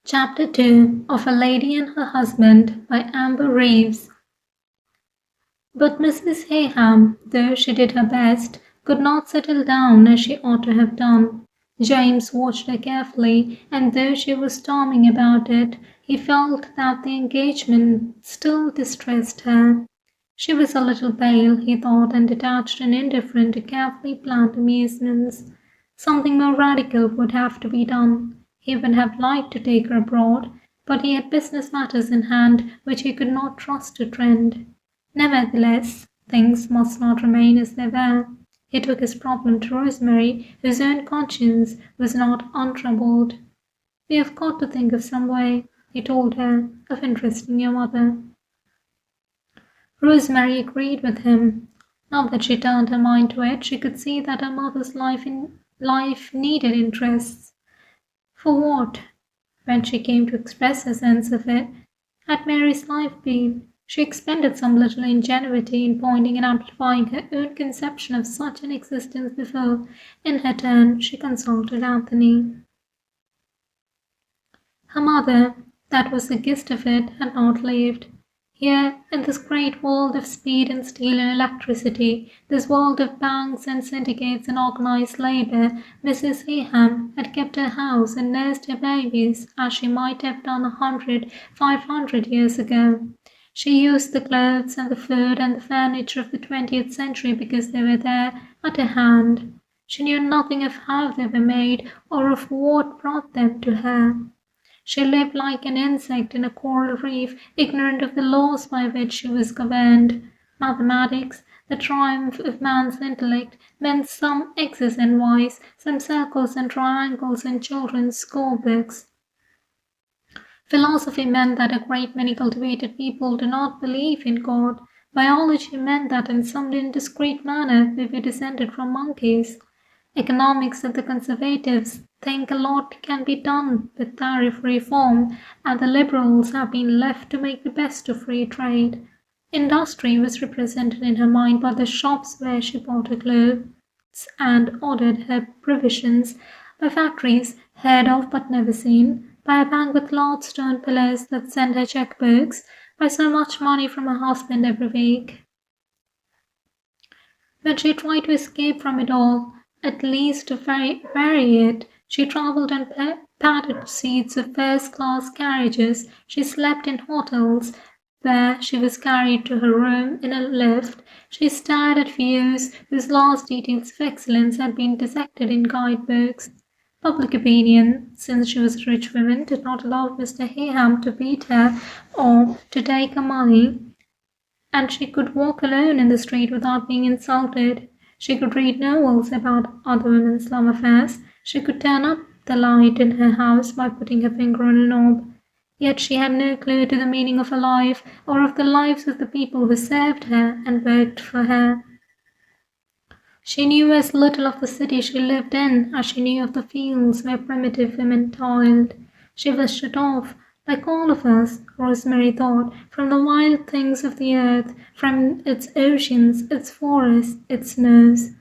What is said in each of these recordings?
Chapter 2 of A Lady and Her Husband by Amber Reeves. But Mrs. Heyham, though she did her best, could not settle down as she ought to have done. James watched her carefully, and though she was storming about it, he felt that the engagement still distressed her. She was a little pale, he thought, and detached and indifferent to carefully planned amusements. Something more radical would have to be done. He would have liked to take her abroad, but he had business matters in hand which he could not trust to Trent. Nevertheless, things must not remain as they were. He took his problem to Rosemary, whose own conscience was not untroubled. "We have got to think of some way," he told her, "of interesting your mother." Rosemary agreed with him. Now that she turned her mind to it, she could see that her mother's life needed interests. For what, when she came to express her sense of it, had Mary's life been? She expended some little ingenuity in pointing and amplifying her own conception of such an existence before, in her turn, she consulted Anthony. Her mother, that was the gist of it, had not lived. Here, in this great world of speed and steel and electricity, this world of banks and syndicates and organized labor, Mrs. Heyham had kept her house and nursed her babies as she might have done 500 years ago. She used the clothes and the food and the furniture of the 20th century because they were there at her hand. She knew nothing of how they were made or of what brought them to her. She lived like an insect in a coral reef, ignorant of the laws by which she was governed. Mathematics, the triumph of man's intellect, meant some X's and Y's, some circles and triangles in children's school books. Philosophy meant that a great many cultivated people do not believe in God. Biology meant that in some indiscreet manner we were descended from monkeys. Economics said the conservatives think a lot can be done with tariff reform, and the liberals have been left to make the best of free trade. Industry was represented in her mind by the shops where she bought her clothes and ordered her provisions, by factories heard of but never seen, by a bank with large stone pillars that sent her checkbooks, by so much money from her husband every week. When she tried to escape from it all, at least to vary it, she travelled on padded seats of first-class carriages, she slept in hotels, where she was carried to her room in a lift, she stared at views whose last details of excellence had been dissected in guidebooks. Public opinion, since she was a rich woman, did not allow Mr. Heyham to beat her or to take her money, and she could walk alone in the street without being insulted. She could read novels about other women's love affairs. She could turn up the light in her house by putting her finger on a knob. Yet she had no clue to the meaning of her life or of the lives of the people who served her and worked for her. She knew as little of the city she lived in as she knew of the fields where primitive women toiled. She was shut off, like all of us, Rosemary thought, from the wild things of the earth, from its oceans, its forests, its snows.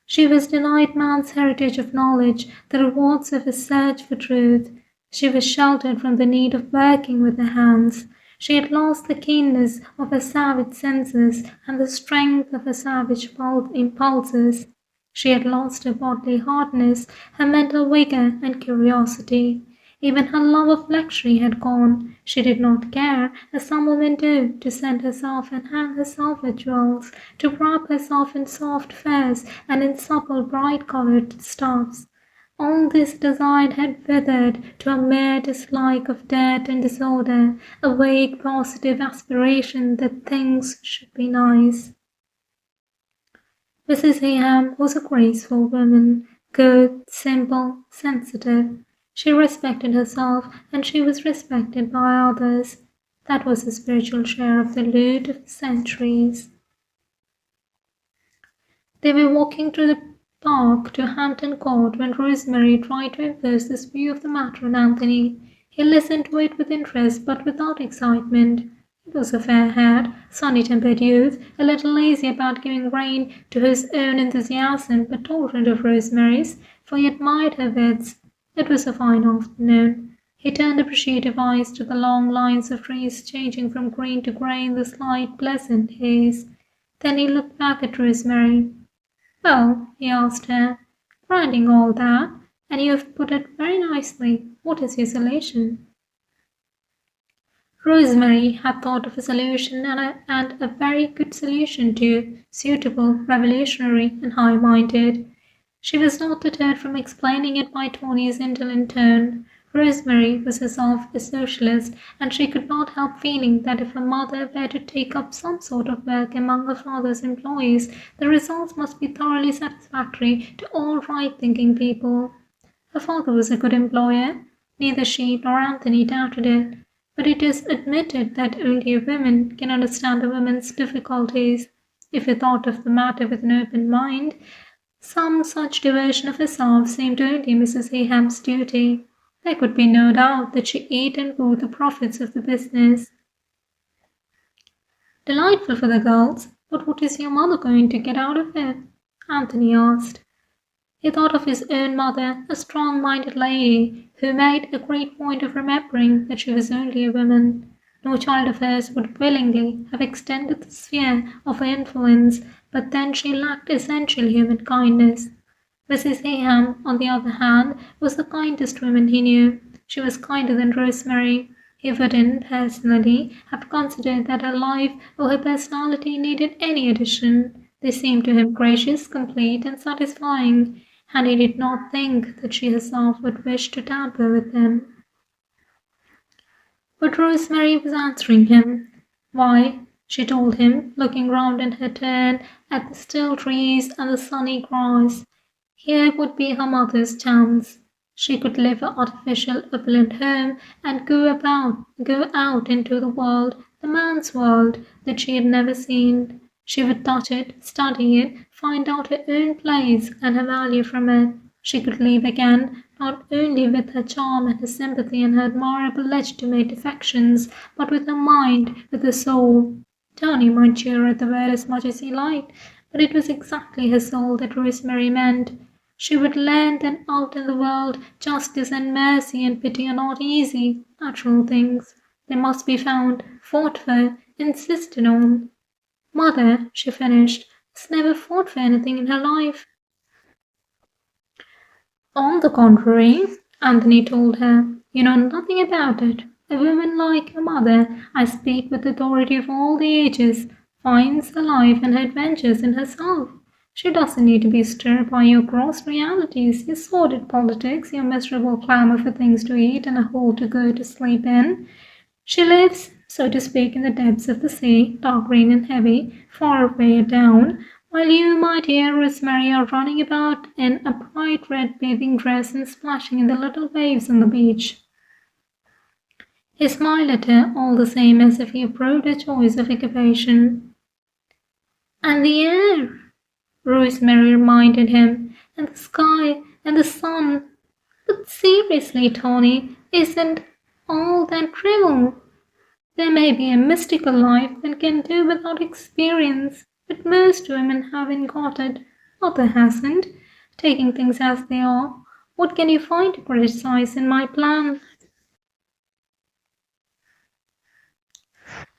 She was denied man's heritage of knowledge, the rewards of his search for truth. She was sheltered from the need of working with her hands. She had lost the keenness of her savage senses and the strength of her savage impulses. She had lost her bodily hardness, her mental vigor and curiosity. Even her love of luxury had gone. She did not care, as some women do, to scent herself and hang herself with jewels, to wrap herself in soft furs and in supple bright-coloured stuffs. All this desire had withered to a mere dislike of dirt and disorder, a vague positive aspiration that things should be nice. Mrs. Heyham was a graceful woman, good, simple, sensitive. She respected herself, and she was respected by others. That was the spiritual share of the loot of the centuries. They were walking through the park to Hampton Court when Rosemary tried to impose this view of the matter on Anthony. He listened to it with interest but without excitement. He was a fair-haired, sunny-tempered youth, a little lazy about giving rein to his own enthusiasm, but tolerant of Rosemary's, for he admired her wits. It was a fine afternoon. He turned appreciative eyes to the long lines of trees changing from green to grey in the slight, pleasant haze. Then he looked back at Rosemary. "Well," he asked her, "granting all that, and you have put it very nicely, what is your solution?" Rosemary had thought of a solution, and a very good solution too, suitable, revolutionary, and high-minded. She was not deterred from explaining it by Tony's indolent tone. Rosemary was herself a socialist, and she could not help feeling that if her mother were to take up some sort of work among her father's employees, the results must be thoroughly satisfactory to all right-thinking people. Her father was a good employer. Neither she nor Anthony doubted it. But it is admitted that only a woman can understand a woman's difficulties. If he thought of the matter with an open mind, some such diversion of herself seemed only Mrs. Heyham's duty. There could be no doubt that she ate and bore the profits of the business. "Delightful for the girls, but what is your mother going to get out of it?" Anthony asked. He thought of his own mother, a strong-minded lady, who made a great point of remembering that she was only a woman. No child of hers would willingly have extended the sphere of her influence, but then she lacked essential human kindness. Mrs. Heyham, on the other hand, was the kindest woman he knew. She was kinder than Rosemary. He wouldn't, personally, have considered that her life or her personality needed any addition. They seemed to him gracious, complete, and satisfying, and he did not think that she herself would wish to tamper with them. But Rosemary was answering him. "Why," she told him, looking round in her turn at the still trees and the sunny grass, here would be her mother's chance. She could leave her artificial opulent home and go out into the world, the man's world, that she had never seen. She would touch it, study it, find out her own place and her value from it. She could live again, not only with her charm and her sympathy and her admirable legitimate affections, but with her mind, with her soul. Tony might jeer at the word as much as he liked, but it was exactly her soul that Rosemary meant. She would learn that out in the world justice and mercy and pity are not easy, natural things. They must be found, fought for, insisted on. "Mother," she finished, "has never fought for anything in her life." "On the contrary," Anthony told her, "you know nothing about it. A woman like your mother, I speak with the authority of all the ages, finds her life and her adventures in herself. She doesn't need to be stirred by your gross realities, your sordid politics, your miserable clamour for things to eat and a hole to go to sleep in. She lives, so to speak, in the depths of the sea, dark green and heavy, far away down, while you, my dear Rosemary, are running about in a bright red bathing dress and splashing in the little waves on the beach." He smiled at her all the same as if he approved her choice of occupation. "And the air," Rosemary reminded him, "and the sky, and the sun. But seriously, Tony, isn't all that trivial? There may be a mystical life that can do without experience, but most women haven't got it. Mother hasn't. Taking things as they are, what can you find to criticize in my plan?"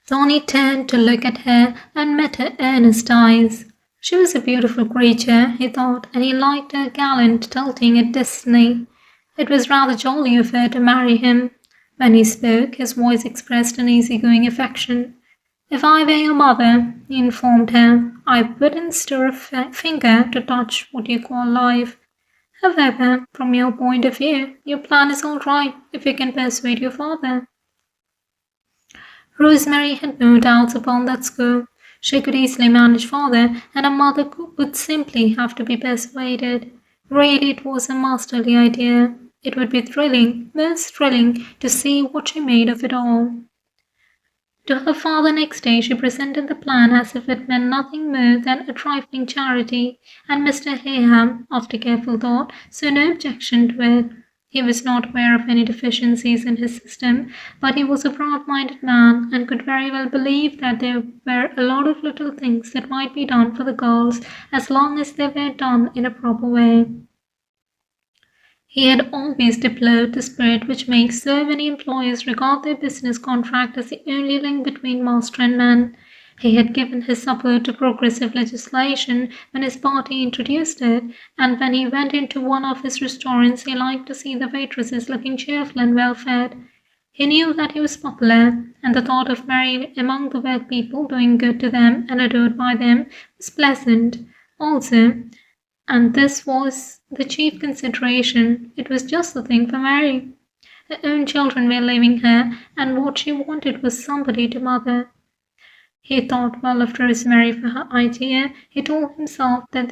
Tony turned to look at her and met her earnest eyes. She was a beautiful creature, he thought, and he liked her gallant tilting at destiny. It was rather jolly of her to marry him. When he spoke, his voice expressed an easy-going affection. "If I were your mother," he informed her, "I wouldn't stir a finger to touch what you call life. However, from your point of view, your plan is all right if you can persuade your father." Rosemary had no doubts upon that score. She could easily manage father, and her mother would simply have to be persuaded. Really, it was a masterly idea. It would be thrilling, most thrilling, to see what she made of it all. To her father next day she presented the plan as if it meant nothing more than a trifling charity, and Mr. Heyham, after careful thought, saw no objection to it. He was not aware of any deficiencies in his system, but he was a broad-minded man and could very well believe that there were a lot of little things that might be done for the girls as long as they were done in a proper way. He had always deplored the spirit which makes so many employers regard their business contract as the only link between master and man. He had given his support to progressive legislation when his party introduced it, and when he went into one of his restaurants he liked to see the waitresses looking cheerful and well-fed. He knew that he was popular, and the thought of Mary among the workpeople doing good to them and adored by them was pleasant also, and this was the chief consideration. It was just the thing for Mary. Her own children were leaving her, and what she wanted was somebody to mother. He thought well of Rosemary for her idea. He told himself that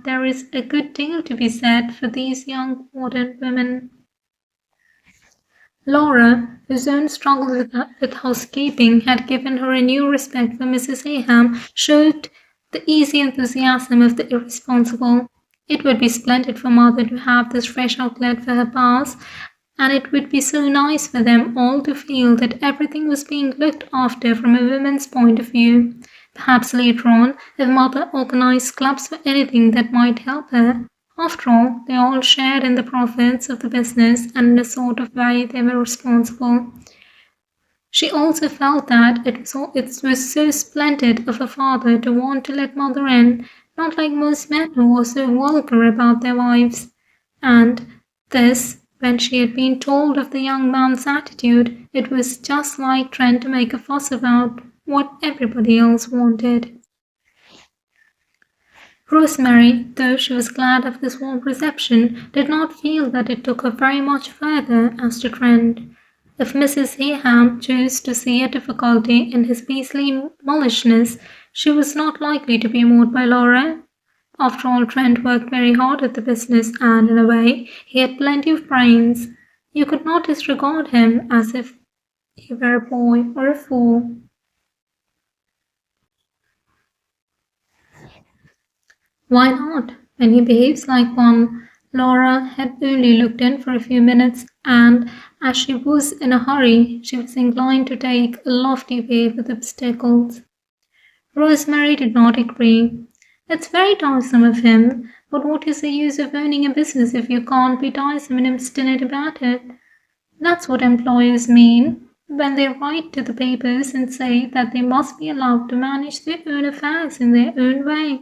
there is a good deal to be said for these young modern women. Laura, whose own struggle with housekeeping had given her a new respect for Mrs. Heyham, showed the easy enthusiasm of the irresponsible. It would be splendid for Mother to have this fresh outlet for her powers, and it would be so nice for them all to feel that everything was being looked after from a woman's point of view. Perhaps later on, if Mother organized clubs for anything that might help her. After all, they all shared in the profits of the business, and in a sort of way they were responsible. She also felt that it was so splendid of her father to want to let Mother in, not like most men who are so vulgar about their wives. And this, when she had been told of the young man's attitude, it was just like Trent to make a fuss about what everybody else wanted. Rosemary, though she was glad of this warm reception, did not feel that it took her very much further as to Trent. If Mrs. Heyham chose to see a difficulty in his beastly mullishness, she was not likely to be moved by Laura. After all, Trent worked very hard at the business, and in a way, he had plenty of brains. You could not disregard him as if he were a boy or a fool. Why not? When he behaves like one. Laura had only looked in for a few minutes, and as she was in a hurry, she was inclined to take a lofty way with obstacles. Rosemary did not agree. It's very tiresome of him, but what is the use of owning a business if you can't be tiresome and obstinate about it? That's what employers mean when they write to the papers and say that they must be allowed to manage their own affairs in their own way.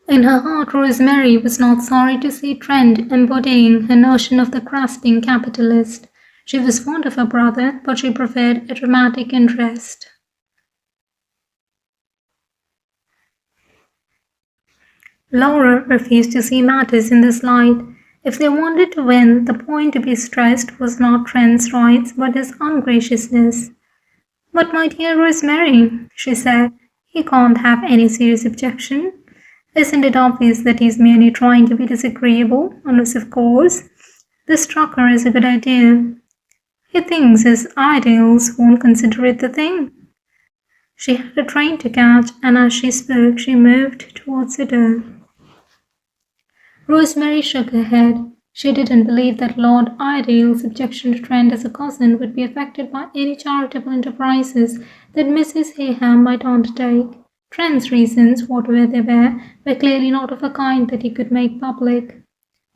In her heart, Rosemary was not sorry to see Trent embodying her notion of the grasping capitalist. She was fond of her brother, but she preferred a dramatic interest. Laura refused to see matters in this light. If they wanted to win, the point to be stressed was not Trent's rights, but his ungraciousness. "But my dear Rosemary," she said, "he can't have any serious objection. Isn't it obvious that he's merely trying to be disagreeable, unless, of course, this struck her as a good idea. He thinks his ideals won't consider it the thing." She had a train to catch, and as she spoke, she moved towards the door. Rosemary shook her head. She didn't believe that Lord Iredale's objection to Trent as a cousin would be affected by any charitable enterprises that Mrs. Heyham might undertake. Trent's reasons, whatever they were clearly not of a kind that he could make public.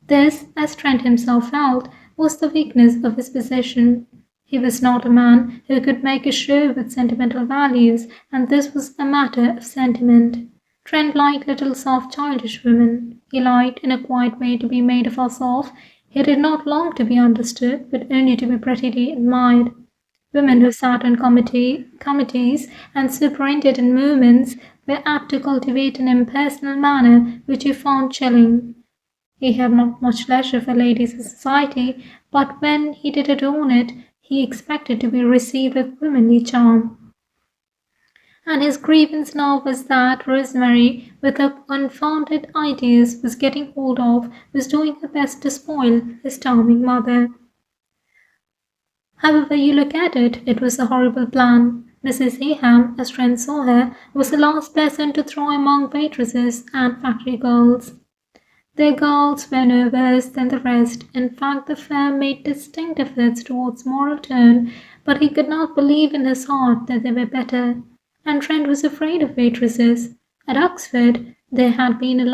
This, as Trent himself felt, was the weakness of his position. He was not a man who could make a show with sentimental values, and this was a matter of sentiment. Trent liked little soft childish women. He liked, in a quiet way, to be made a fuss of. He did not long to be understood, but only to be prettily admired. Women who sat on committees and superintended movements were apt to cultivate an impersonal manner which he found chilling. He had not much leisure for ladies' society, but when he did adorn it, he expected to be received with womanly charm. And his grievance now was that Rosemary, with her unfounded ideas, was getting hold of, was doing her best to spoil his charming mother. However you look at it, it was a horrible plan. Mrs. Heyham, as Trent saw her, was the last person to throw among waitresses and factory girls. Their girls were no worse than the rest. In fact, the firm made distinct efforts towards moral tone, but he could not believe in his heart that they were better. And Trent was afraid of waitresses. At Oxford, There had been a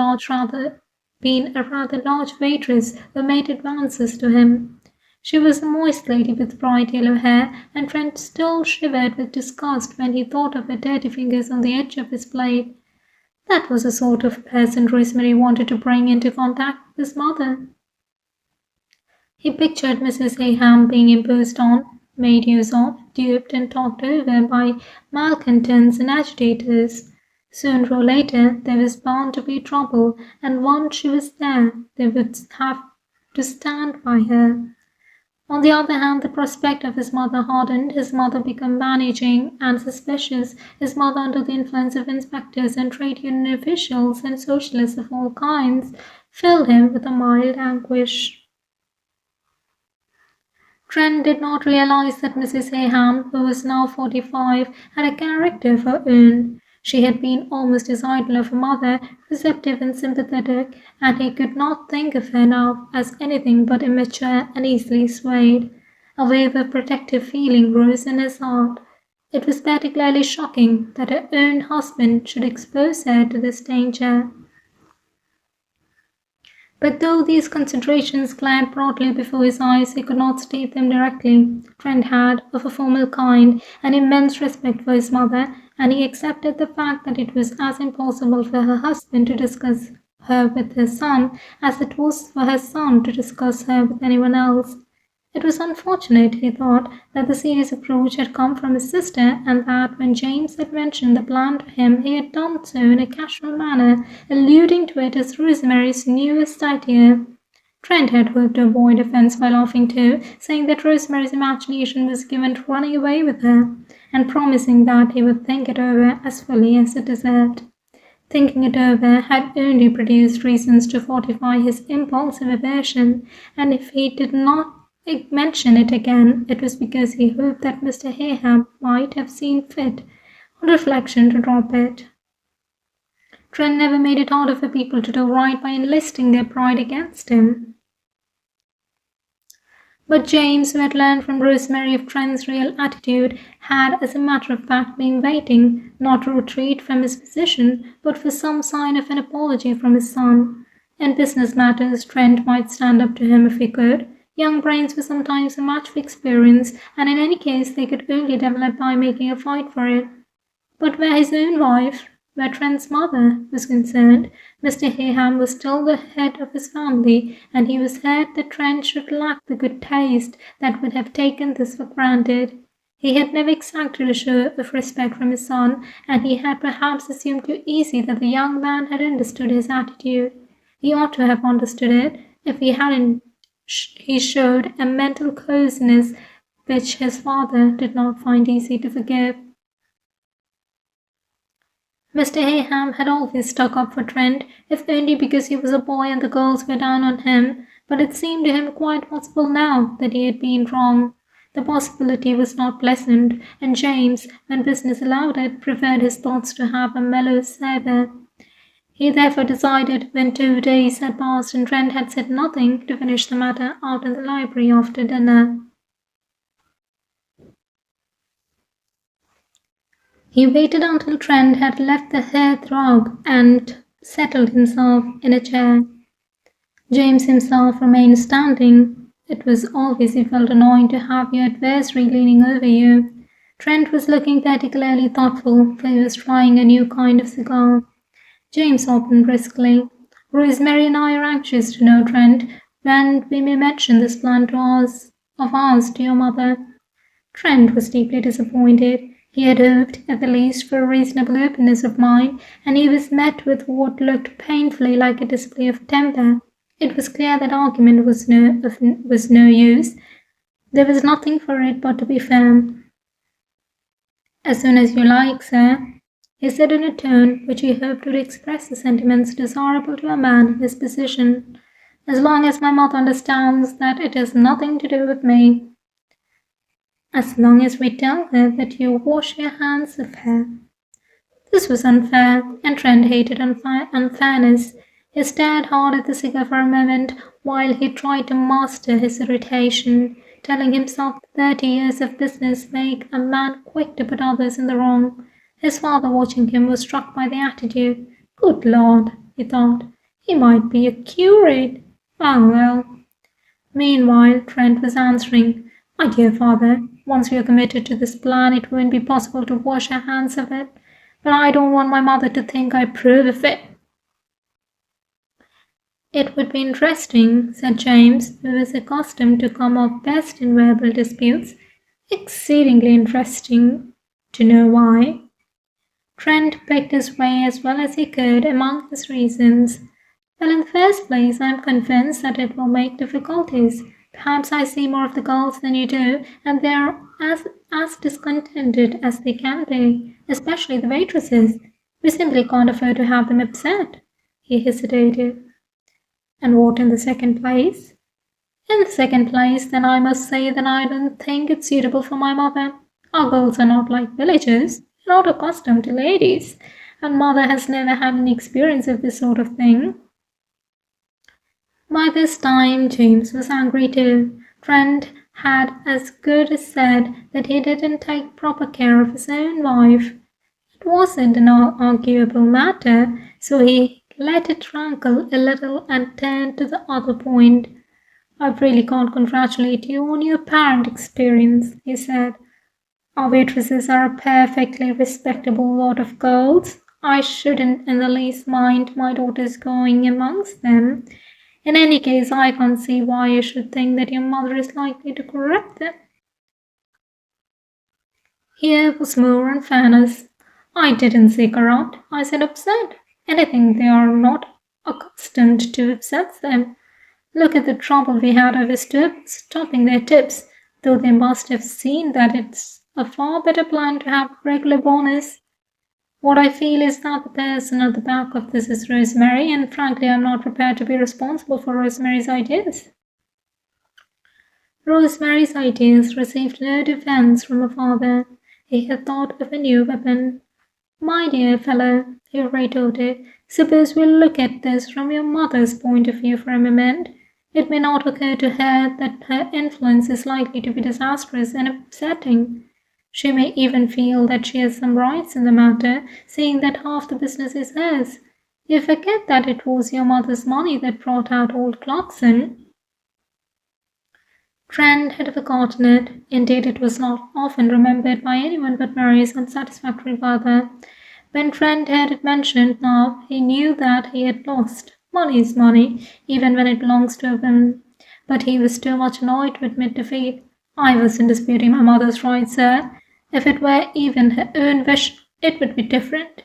rather large waitress who made advances to him. She was a moist lady with bright yellow hair, and Trent still shivered with disgust when he thought of her dirty fingers on the edge of his plate. That was the sort of person Rosemary wanted to bring into contact with his mother. He pictured Mrs. Heyham being imposed on, made use of, duped and talked over by malcontents and agitators. Sooner or later there was bound to be trouble, and once she was there, they would have to stand by her. On the other hand, the prospect of his mother hardened, his mother became managing and suspicious, his mother under the influence of inspectors and trade union officials and socialists of all kinds, filled him with a mild anguish. Trent did not realize that Mrs. Heyham, who was now 45, had a character of her own. She had been almost his idol of a mother, receptive and sympathetic, and he could not think of her now as anything but immature and easily swayed. A wave of protective feeling rose in his heart. It was particularly shocking that her own husband should expose her to this danger. But though these considerations glared broadly before his eyes, he could not state them directly. Trent had, of a formal kind, an immense respect for his mother, and he accepted the fact that it was as impossible for her husband to discuss her with her son as it was for her son to discuss her with anyone else. It was unfortunate, he thought, that the serious approach had come from his sister, and that when James had mentioned the plan to him, he had done so in a casual manner, alluding to it as Rosemary's newest idea. Trent had hoped to avoid offence by laughing too, saying that Rosemary's imagination was given to running away with her, and promising that he would think it over as fully as it deserved. Thinking it over had only produced reasons to fortify his impulsive aversion, and if he did not mention it again, it was because he hoped that Mr. Heyham might have seen fit, on reflection, to drop it. Trent never made it harder for people to do right by enlisting their pride against him. But James, who had learned from Rosemary of Trent's real attitude, had, as a matter of fact, been waiting, not to retreat from his position, but for some sign of an apology from his son. In business matters, Trent might stand up to him if he could. Young brains were sometimes a match for experience, and in any case they could only develop by making a fight for it. But where his own wife, where Trent's mother, was concerned, Mr. Heyham was still the head of his family, and he was hurt that Trent should lack the good taste that would have taken this for granted. He had never exacted a show of respect from his son, and he had perhaps assumed too easy that the young man had understood his attitude. He ought to have understood it. If he hadn't, he showed a mental closeness which his father did not find easy to forgive. Mr. Heyham had always stuck up for Trent, if only because he was a boy and the girls were down on him, but it seemed to him quite possible now that he had been wrong. The possibility was not pleasant, and James, when business allowed it, preferred his thoughts to have a mellow savour. He therefore decided, when 2 days had passed and Trent had said nothing, to finish the matter out in the library after dinner. He waited until Trent had left the hearthrug and settled himself in a chair. James himself remained standing. It was always, he felt, annoying to have your adversary leaning over you. Trent was looking particularly thoughtful, for he was trying a new kind of cigar. James opened briskly. Rosemary and I are anxious to know, Trent, when we may mention this plan of ours to your mother. Trent was deeply disappointed. He had hoped, at the least, for a reasonable openness of mind, and he was met with what looked painfully like a display of temper. It was clear that argument was no use. There was nothing for it but to be firm. "As soon as you like, sir," he said in a tone which he hoped would express the sentiments desirable to a man in his position, "as long as my mother understands that it has nothing to do with me. As long as we tell her that you wash your hands of her." This was unfair, and Trent hated unfairness. He stared hard at the cigar for a moment while he tried to master his irritation, telling himself that 30 years of business make a man quick to put others in the wrong. His father, watching him, was struck by the attitude. Good Lord, he thought, he might be a curate. Well. Meanwhile, Trent was answering, My dear father, once we are committed to this plan, it won't be possible to wash our hands of it. But I don't want my mother to think I approve of it. It would be interesting, said James, who was accustomed to come off best in verbal disputes, exceedingly interesting to know why. Trent picked his way as well as he could among his reasons. Well, in the first place, I am convinced that it will make difficulties. Perhaps I see more of the girls than you do, and they are as discontented as they can be, especially the waitresses. We simply can't afford to have them upset. He hesitated. And what in the second place? In the second place, then I must say that I don't think it's suitable for my mother. Our girls are not like villagers, not accustomed to ladies, and mother has never had any experience of this sort of thing. By this time, James was angry too. Trent had as good as said that he didn't take proper care of his own wife. It wasn't an arguable matter, so he let it rankle a little and turned to the other point. I really can't congratulate you on your parent experience, he said. Our waitresses are a perfectly respectable lot of girls. I shouldn't in the least mind my daughters going amongst them. In any case, I can't see why you should think that your mother is likely to correct them. Here was more unfairness. I didn't say corrupt, I said upset. Anything they are not accustomed to upsets them. Look at the trouble we had over stopping their tips, though they must have seen that it's a far better plan to have regular bonus. What I feel is that the person at the back of this is Rosemary, and frankly I'm not prepared to be responsible for Rosemary's ideas. Rosemary's ideas received no defense from her father. He had thought of a new weapon. My dear fellow, he retorted, suppose we look at this from your mother's point of view for a moment. It may not occur to her that her influence is likely to be disastrous and upsetting. She may even feel that she has some rights in the matter, seeing that half the business is hers. You forget that it was your mother's money that brought out old Clarkson. Trent had forgotten it. Indeed, it was not often remembered by anyone but Mary's unsatisfactory father. When Trent heard it mentioned now, he knew that he had lost. Money is money, even when it belongs to a woman. But he was too much annoyed to admit defeat. I wasn't disputing my mother's right, sir. If it were even her own wish, it would be different.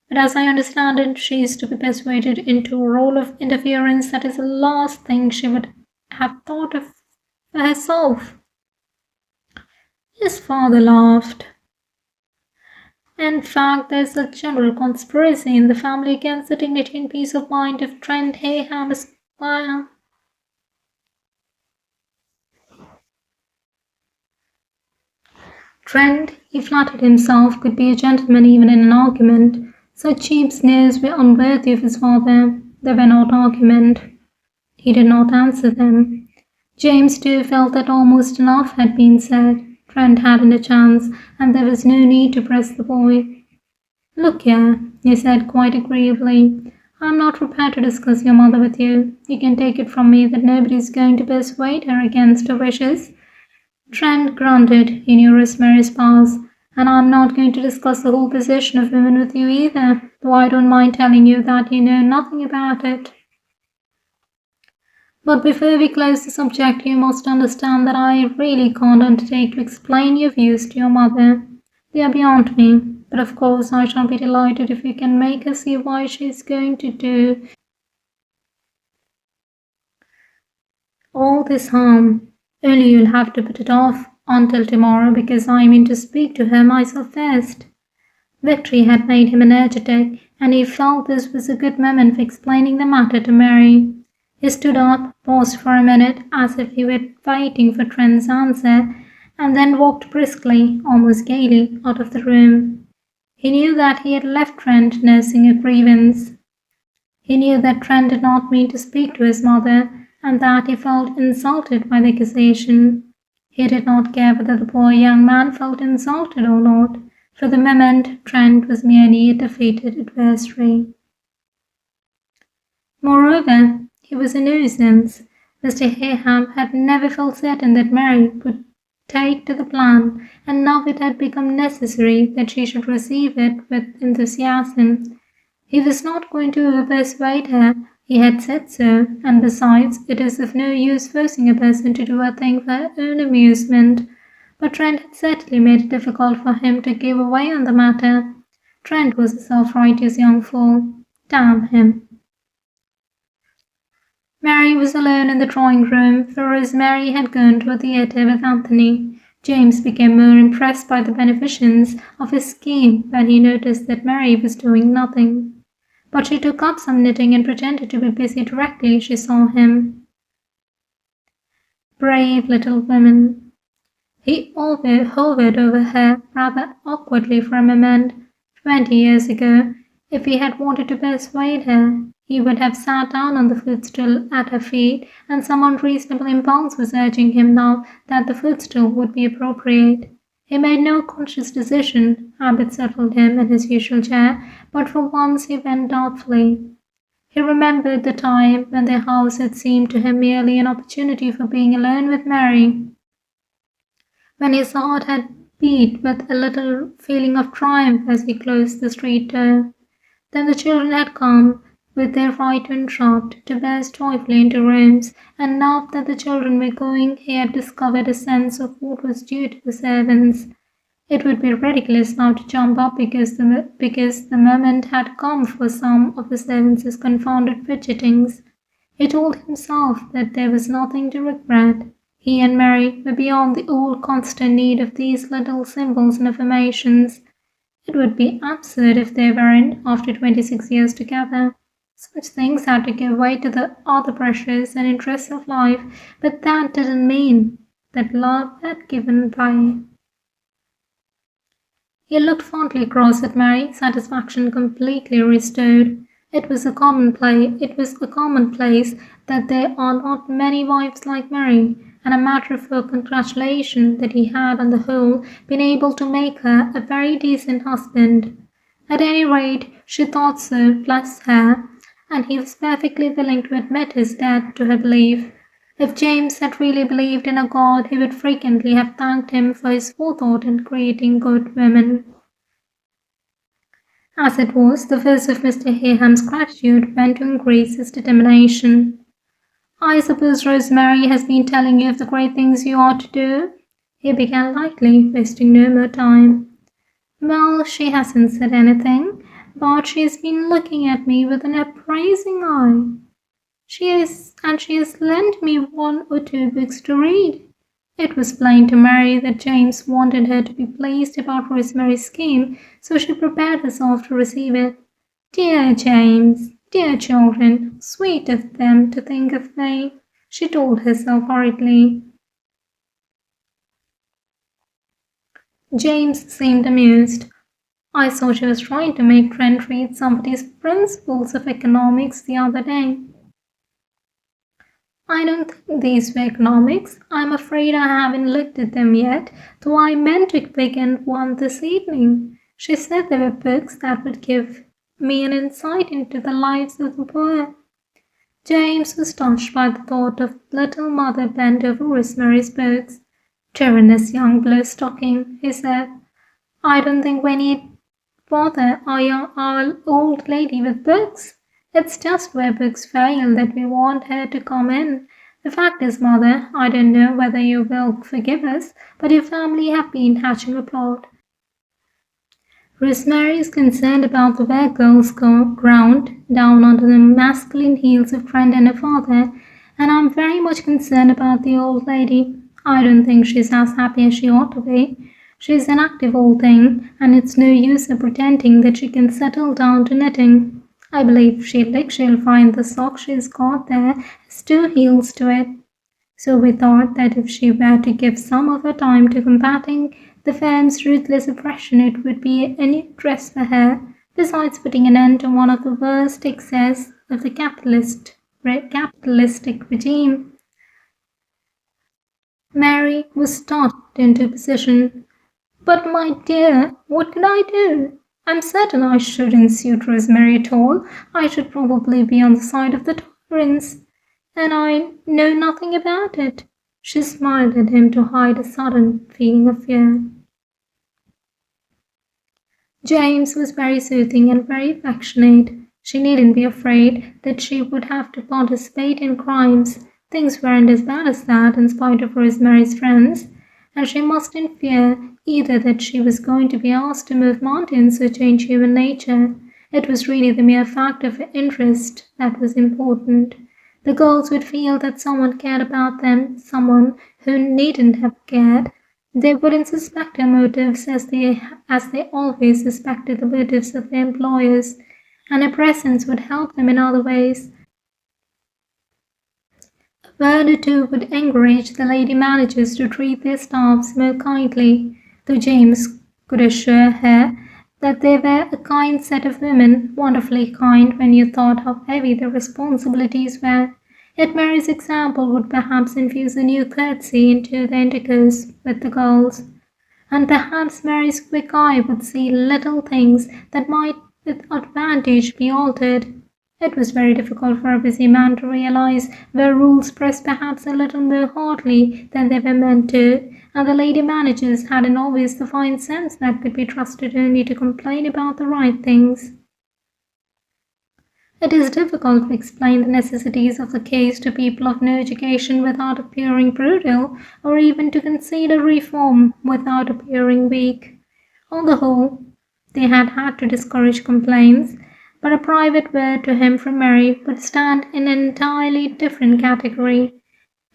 But as I understand it, she is to be persuaded into a role of interference that is the last thing she would have thought of for herself. His father laughed. In fact, there's a general conspiracy in the family against the dignity and peace of mind of Trent Heyham Esquire. Trent, he flattered himself, could be a gentleman even in an argument. Such cheap sneers were unworthy of his father. They were not argument. He did not answer them. James too felt that almost enough had been said. Trent hadn't a chance, and there was no need to press the boy. Look here, he said quite agreeably. I'm not prepared to discuss your mother with you. You can take it from me that nobody is going to persuade her against her wishes. Trent grunted. He knew Rosemary's powers, and I'm not going to discuss the whole position of women with you either, though I don't mind telling you that you know nothing about it. But before we close the subject, you must understand that I really can't undertake to explain your views to your mother. They are beyond me, but of course I shall be delighted if you can make her see why she is going to do all this harm. Only you'll have to put it off until tomorrow because I mean to speak to her myself first. Victory had made him energetic, and he felt this was a good moment for explaining the matter to Mary. He stood up, paused for a minute as if he were waiting for Trent's answer, and then walked briskly, almost gaily, out of the room. He knew that he had left Trent nursing a grievance. He knew that Trent did not mean to speak to his mother, and that he felt insulted by the accusation. He did not care whether the poor young man felt insulted or not. For the moment, Trent was merely a defeated adversary. Moreover, he was a nuisance. Mr. Heyham had never felt certain that Mary would take to the plan, and now it had become necessary that she should receive it with enthusiasm. He was not going to over-persuade her, he had said so, and besides, it is of no use forcing a person to do a thing for her own amusement. But Trent had certainly made it difficult for him to give away on the matter. Trent was a self-righteous young fool. Damn him. Mary was alone in the drawing-room, for Rosemary had gone to a theatre with Anthony. James became more impressed by the beneficence of his scheme when he noticed that Mary was doing nothing. But she took up some knitting and pretended to be busy directly she saw him. Brave little woman. He hovered over her rather awkwardly for a moment. 20 years ago, if he had wanted to persuade her, he would have sat down on the footstool at her feet, and some unreasonable impulse was urging him now that the footstool would be appropriate. He made no conscious decision. Habit settled him in his usual chair, but for once he went doubtfully. He remembered the time when their house had seemed to him merely an opportunity for being alone with Mary, when his heart had beat with a little feeling of triumph as he closed the street door. Then the children had come, with their right to interrupt, to burst joyfully into rooms, and now that the children were going, he had discovered a sense of what was due to the servants. It would be ridiculous now to jump up because the moment had come for some of the servants' confounded fidgetings. He told himself that there was nothing to regret. He and Mary were beyond the old constant need of these little symbols and affirmations. It would be absurd if they weren't, after 26 years together. Such things had to give way to the other pressures and interests of life, but that didn't mean that love had given way. He looked fondly across at Mary, satisfaction completely restored. It was a commonplace that there are not many wives like Mary, and a matter for congratulation that he had, on the whole, been able to make her a very decent husband. At any rate, she thought so, bless her, and he was perfectly willing to admit his debt to her belief. If James had really believed in a God, he would frequently have thanked him for his forethought in creating good women. As it was, the force of Mr. Heyham's gratitude went to increase his determination. "I suppose Rosemary has been telling you of the great things you ought to do?" he began lightly, wasting no more time. "Well, she hasn't said anything, but she has been looking at me with an appraising eye. She has lent me 1 or 2 books to read." It was plain to Mary that James wanted her to be pleased about Rosemary's scheme, so she prepared herself to receive it. "Dear James, dear children, sweet of them to think of me," she told herself hurriedly. James seemed amused. "I saw she was trying to make Trent read somebody's Principles of Economics the other day." "I don't think these were economics. I'm afraid I haven't looked at them yet, though I meant to begin one this evening. She said they were books that would give me an insight into the lives of the poor." James was touched by the thought of little mother bent over Rosemary's books. "Tyrannous young blue stocking," he said. "I don't think we need bother our old lady with books. It's just where books fail that we want her to come in. The fact is, Mother, I don't know whether you will forgive us, but your family have been hatching a plot. Rosemary is concerned about the way girls go ground down under the masculine heels of Trent and her father, and I'm very much concerned about the old lady. I don't think she's as happy as she ought to be. She's an active old thing, and it's no use her pretending that she can settle down to knitting. I believe she'll find the sock she's got there has 2 heels to it." So we thought that if she were to give some of her time to combating the firm's ruthless oppression, it would be a new dress for her, besides putting an end to one of the worst excesses of the capitalistic regime. Mary was startled into position. "But, my dear, what could I do?" I'm certain I shouldn't suit Rosemary at all. I should probably be on the side of the tyrants. And I know nothing about it. She smiled at him to hide a sudden feeling of fear. James was very soothing and very affectionate. She needn't be afraid that she would have to participate in crimes. Things weren't as bad as that in spite of Rosemary's friends, and she mustn't fear either that she was going to be asked to move mountains or change human nature. It was really the mere fact of interest that was important. The girls would feel that someone cared about them, someone who needn't have cared. They wouldn't suspect her motives as they always suspected the motives of their employers, and her presence would help them in other ways. A word or two would encourage the lady managers to treat their staffs more kindly, though James could assure her that they were a kind set of women, wonderfully kind when you thought how heavy their responsibilities were. Yet Mary's example would perhaps infuse a new courtesy into their intercourse with the girls, and perhaps Mary's quick eye would see little things that might with advantage be altered. It was very difficult for a busy man to realize where rules pressed perhaps a little more hardly than they were meant to, and the lady managers hadn't always the fine sense that could be trusted only to complain about the right things. It is difficult to explain the necessities of the case to people of no education without appearing brutal, or even to concede a reform without appearing weak. On the whole, they had had to discourage complaints, but a private word to him from Mary would stand in an entirely different category.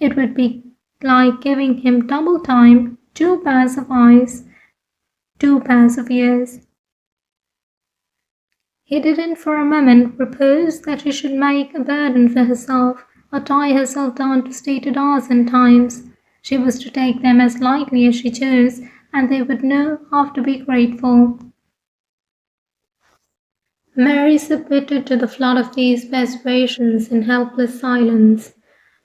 It would be like giving him double time, 2 pairs of eyes, 2 pairs of ears. He didn't for a moment propose that she should make a burden for herself, or tie herself down to stated hours and times. She was to take them as lightly as she chose, and they would know how to be grateful. Mary submitted to the flood of these persuasions in helpless silence.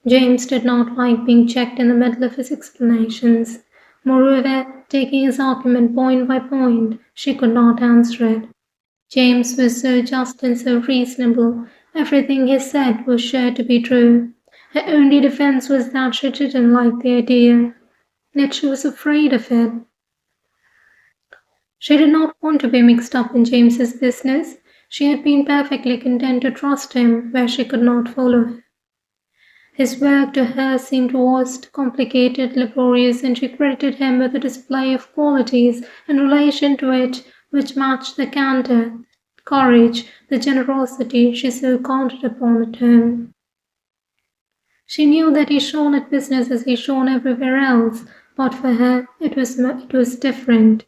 James did not like being checked in the middle of his explanations. Moreover, taking his argument point by point, she could not answer it. James was so just and so reasonable. Everything he said was sure to be true. Her only defense was that she didn't like the idea. Yet she was afraid of it. She did not want to be mixed up in James's business. She had been perfectly content to trust him where she could not follow him. His work to her seemed vast, complicated, laborious, and she credited him with a display of qualities in relation to it which matched the candour, courage, the generosity she so counted upon at home. She knew that he shone at business as he shone everywhere else, but for her it was different.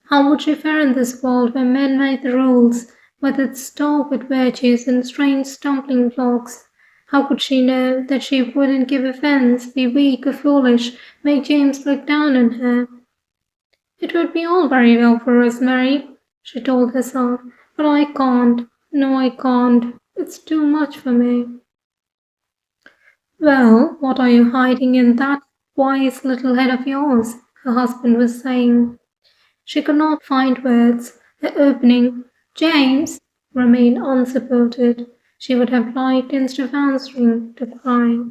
How would she fare in this world where men made the rules, with its stalwart virtues and strange stumbling blocks? How could she know that she wouldn't give offence, be weak or foolish, make James look down on her? It would be all very well for Rosemary, she told herself, but I can't. No, I can't. It's too much for me. Well, what are you hiding in that wise little head of yours? Her husband was saying. She could not find words. Her opening, James, remained unsupported. She would have liked, instead of answering, to cry.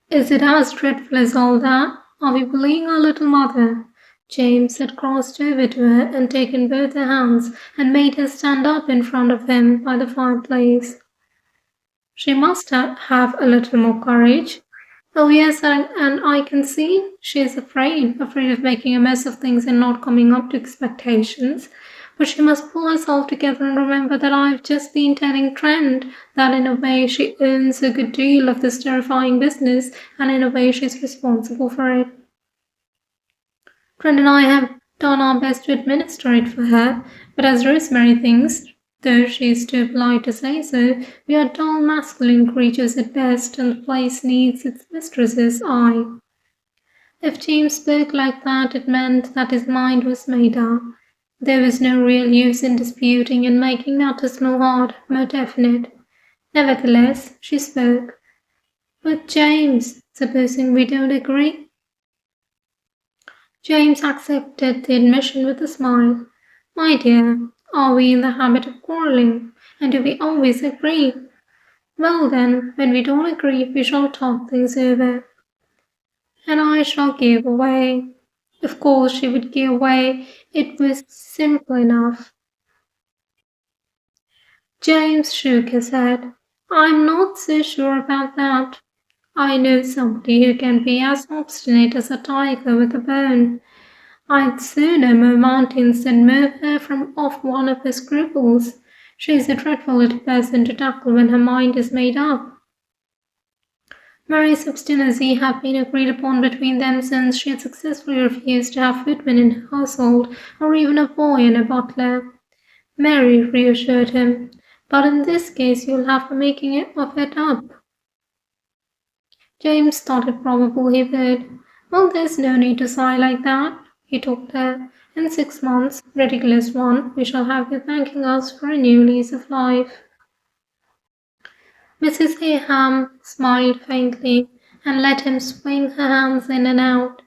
Is it as dreadful as all that? Are we bullying our little mother? James had crossed over to her and taken both her hands and made her stand up in front of him by the fireplace. She must have a little more courage. Oh yes, and I can see she is afraid of making a mess of things and not coming up to expectations. But she must pull herself together and remember that I've just been telling Trent that in a way she owns a good deal of this terrifying business, and in a way she's responsible for it. Trent and I have done our best to administer it for her, but as Rosemary thinks, though she is too polite to say so, we are dull masculine creatures at best, and the place needs its mistress's eye. If James spoke like that, it meant that his mind was made up. There was no real use in disputing and making matters more hard, more definite. Nevertheless, she spoke. But James, supposing we don't agree? James accepted the admission with a smile. My dear, are we in the habit of quarrelling? And do we always agree? Well then, when we don't agree, we shall talk things over. And I shall give way. Of course she would give way. It was simple enough. James shook his head. I'm not so sure about that. I know somebody who can be as obstinate as a tiger with a bone. I'd sooner move mountains than move her from off one of her scruples. She's a dreadful little person to tackle when her mind is made up. Mary's obstinacy had been agreed upon between them since she had successfully refused to have footmen in her household, or even a boy and a butler. Mary reassured him. But in this case you'll have the making of it up. James thought it probable he would. Well, there's no need to sigh like that, he told her. In 6 months, ridiculous one, we shall have you thanking us for a new lease of life. Mrs. Heyham smiled faintly and let him swing her hands in and out.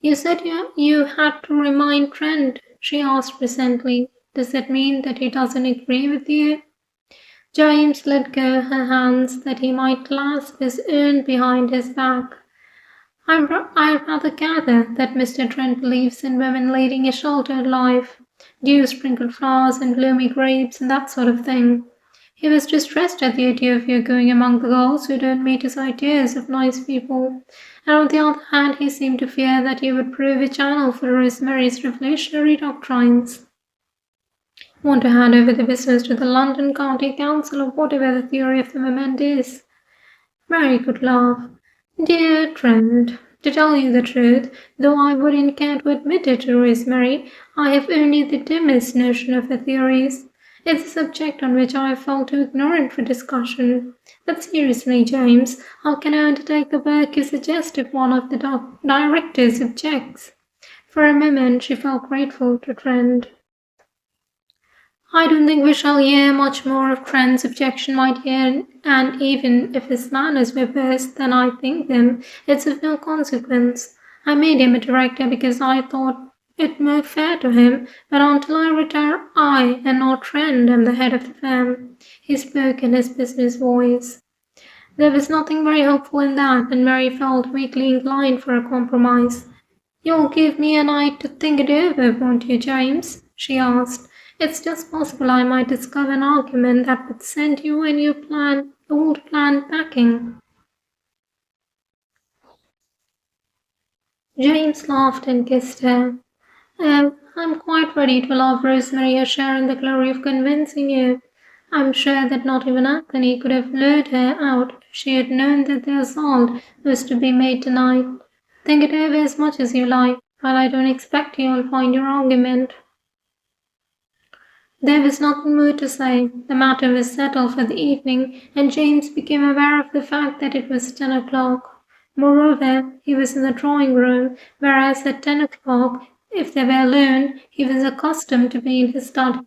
You said you had to remind Trent, she asked presently. Does that mean that he doesn't agree with you? James let go her hands that he might clasp his own behind his back. I rather gather that Mr. Trent believes in women leading a sheltered life, dew-sprinkled flowers and gloomy grapes and that sort of thing. He was distressed at the idea of your going among the girls who don't meet his ideas of nice people, and on the other hand he seemed to fear that you would prove a channel for Rosemary's revolutionary doctrines. Want to hand over the business to the London County Council or whatever the theory of the moment is. Mary could laugh. Dear Trent, to tell you the truth, though I wouldn't care to admit it to Rosemary, I have only the dimmest notion of her theories. It's a subject on which I have felt too ignorant for discussion. But seriously, James, how can I undertake the work you suggest if one of the directors objects? For a moment she felt grateful to Trent. I don't think we shall hear much more of Trent's objection, my dear, and even if his manners were worse than I think them, it's of no consequence. I made him a director because I thought it more fair to him, but until I retire, I, and not Trent, am the head of the firm. He spoke in his business voice. There was nothing very hopeful in that, and Mary felt weakly inclined for a compromise. You'll give me a night to think it over, won't you, James? She asked. It's just possible I might discover an argument that would send you and your old plan packing. James laughed and kissed her. Oh, I'm quite ready to allow Rosemary a share in the glory of convincing you. I'm sure that not even Anthony could have lured her out if she had known that the assault was to be made tonight. Think it over as much as you like, but I don't expect you'll find your argument. There was nothing more to say. The matter was settled for the evening, and James became aware of the fact that it was 10 o'clock. Moreover, he was in the drawing-room, whereas at 10 o'clock, if they were alone, he was accustomed to be in his study.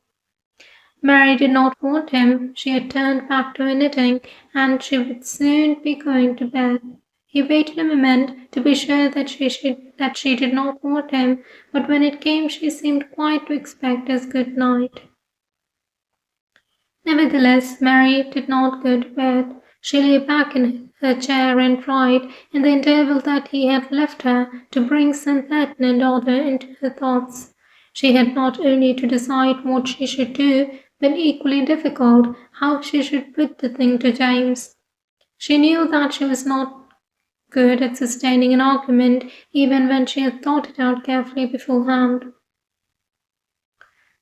Mary did not want him. She had turned back to her knitting, and she would soon be going to bed. He waited a moment to be sure that she did not want him, but when it came she seemed quite to expect his good night. Nevertheless, Mary did not go to bed. She lay back in her chair and tried, in the interval that he had left her, to bring some pertinent order into her thoughts. She had not only to decide what she should do, but equally difficult, how she should put the thing to James. She knew that she was not good at sustaining an argument, even when she had thought it out carefully beforehand.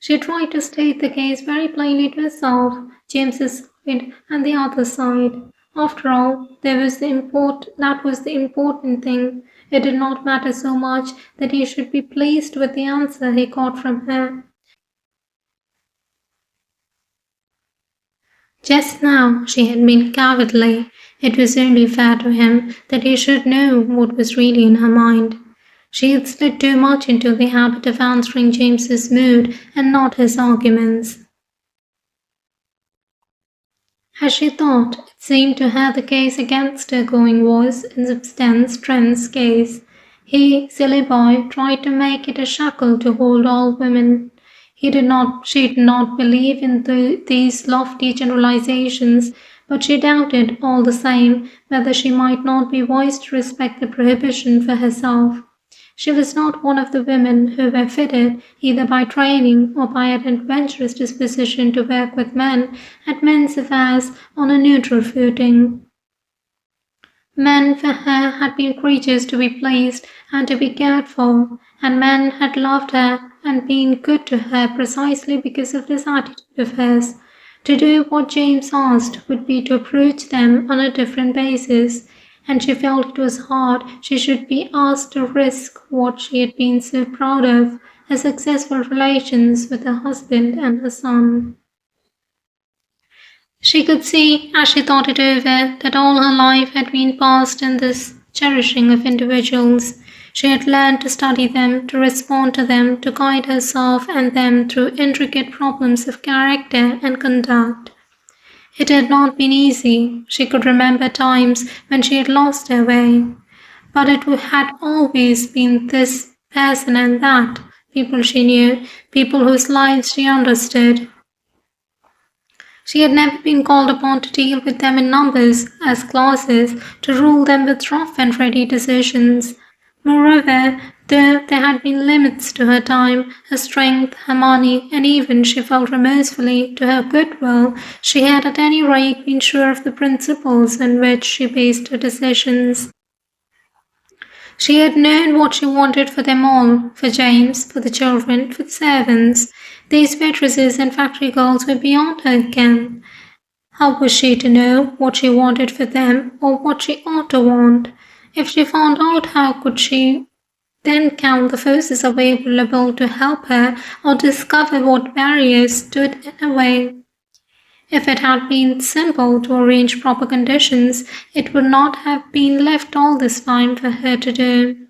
She tried to state the case very plainly to herself, James's side and the other side. After all, that was the important thing. It did not matter so much that he should be pleased with the answer he got from her. Just now she had been cowardly. It was only fair to him that he should know what was really in her mind. She had slid too much into the habit of answering James's mood and not his arguments. As she thought, it seemed to her the case against her going was, in substance, Trent's case. He, silly boy, tried to make it a shackle to hold all women. She did not believe in these lofty generalizations, but she doubted, all the same, whether she might not be wise to respect the prohibition for herself. She was not one of the women who were fitted, either by training or by an adventurous disposition, to work with men at men's affairs on a neutral footing. Men for her had been creatures to be pleased and to be cared for, and men had loved her and been good to her precisely because of this attitude of hers. To do what James asked would be to approach them on a different basis, and she felt it was hard she should be asked to risk what she had been so proud of, her successful relations with her husband and her son. She could see, as she thought it over, that all her life had been passed in this cherishing of individuals. She had learned to study them, to respond to them, to guide herself and them through intricate problems of character and conduct. It had not been easy. She could remember times when she had lost her way. But it had always been this person and that, people she knew, people whose lives she understood. She had never been called upon to deal with them in numbers, as classes, to rule them with rough and ready decisions. Moreover, though there had been limits to her time, her strength, her money, and even, she felt remorsefully, to her goodwill, she had at any rate been sure of the principles on which she based her decisions. She had known what she wanted for them all, for James, for the children, for the servants. These waitresses and factory girls were beyond her ken. How was she to know what she wanted for them, or what she ought to want? If she found out, how could she then count the forces available to help her, or discover what barriers stood in her way? If it had been simple to arrange proper conditions, it would not have been left all this time for her to do.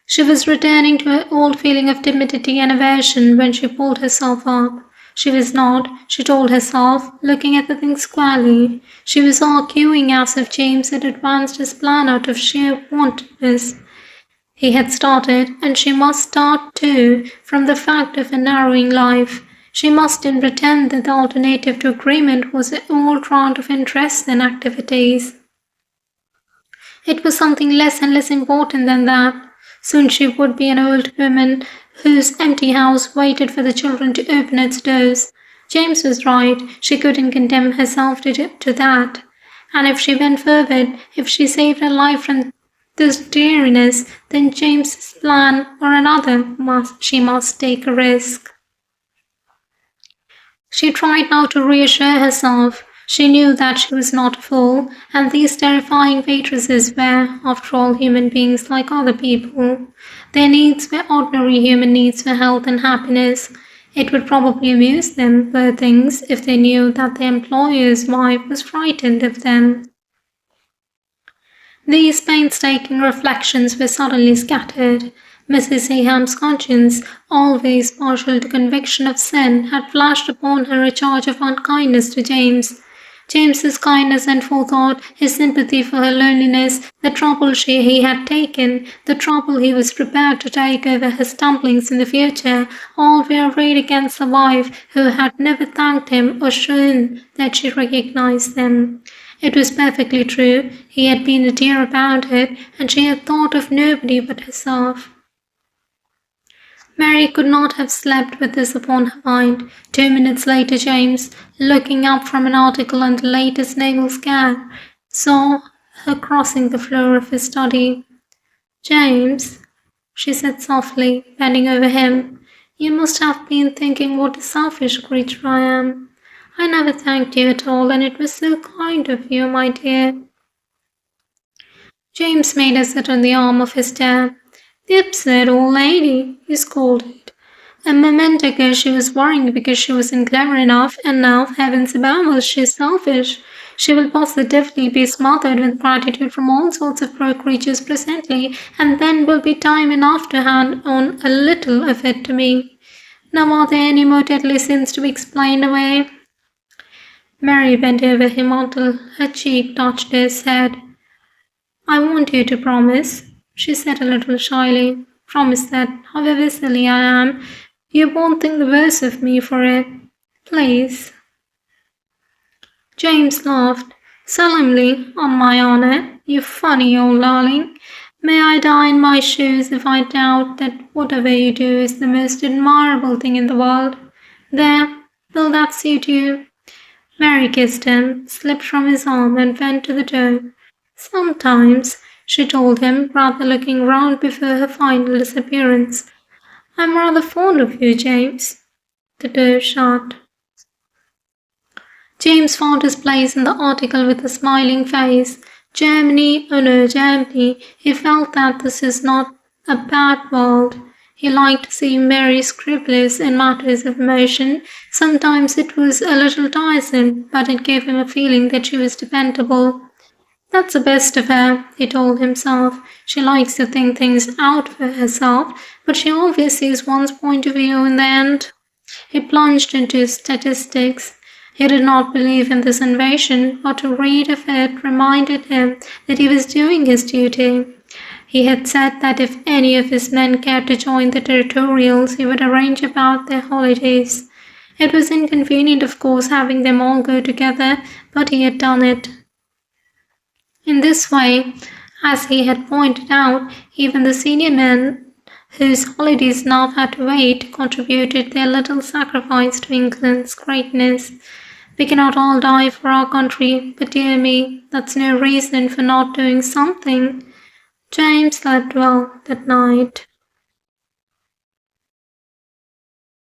She was returning to her old feeling of timidity and aversion when she pulled herself up. She was not, she told herself, looking at the thing squarely. She was arguing as if James had advanced his plan out of sheer wantonness. He had started, and she must start too, from the fact of a narrowing life. She mustn't pretend that the alternative to agreement was an old round of interests and activities. It was something less and less important than that. Soon she would be an old woman whose empty house waited for the children to open its doors. James was right. She couldn't condemn herself to that. And if she went forward, if she saved her life from this dreariness, then James's plan or another she must take a risk. She tried now to reassure herself. She knew that she was not a fool, and these terrifying waitresses were, after all, human beings like other people. Their needs were ordinary human needs for health and happiness. It would probably amuse them, poor things, if they knew that their employer's wife was frightened of them. These painstaking reflections were suddenly scattered. Mrs. Heyham's conscience, always partial to conviction of sin, had flashed upon her a charge of unkindness to James. James's kindness and forethought, his sympathy for her loneliness, the trouble he had taken, the trouble he was prepared to take over her stumblings in the future, all were arrayed against the wife who had never thanked him or shown that she recognized them. It was perfectly true. He had been a dear about it, and she had thought of nobody but herself. Mary could not have slept with this upon her mind. 2 minutes later, James, looking up from an article on the latest naval scare, saw her crossing the floor of his study. "James," she said softly, bending over him, "you must have been thinking what a selfish creature I am. I never thanked you at all, and it was so kind of you, my dear." James made her sit on the arm of his chair. "The absurd old lady," he scolded. "A moment ago she was worrying because she wasn't clever enough, and now, heavens above us, she's selfish. She will positively be smothered with gratitude from all sorts of poor creatures presently, and then will be time enough to hand on a little of it to me. Now are there any more deadly sins to be explained away?" Mary bent over him until her cheek touched his head. "I want you to promise," she said a little shyly. Promise that, however silly I am, you won't think the worse of me for it. Please. James laughed. Solemnly, on my honour, you funny old darling. May I die in my shoes if I doubt that whatever you do is the most admirable thing in the world. There, will that suit you? Mary kissed him, slipped from his arm and went to the door. Sometimes, she told him, rather looking round before her final disappearance. I'm rather fond of you, James. The door shut. James found his place in the article with a smiling face. Germany, oh no, Germany. He felt that this is not a bad world. He liked to see Mary scrupulous in matters of emotion. Sometimes it was a little tiresome, but it gave him a feeling that she was dependable. That's the best of her, he told himself. She likes to think things out for herself, but she always sees one's point of view in the end. He plunged into statistics. He did not believe in this invasion, but to read of it reminded him that he was doing his duty. He had said that if any of his men cared to join the territorials, he would arrange about their holidays. It was inconvenient, of course, having them all go together, but he had done it. In this way, as he had pointed out, even the senior men whose holidays now had to wait contributed their little sacrifice to England's greatness. We cannot all die for our country, but dear me, that's no reason for not doing something. James slept well that night.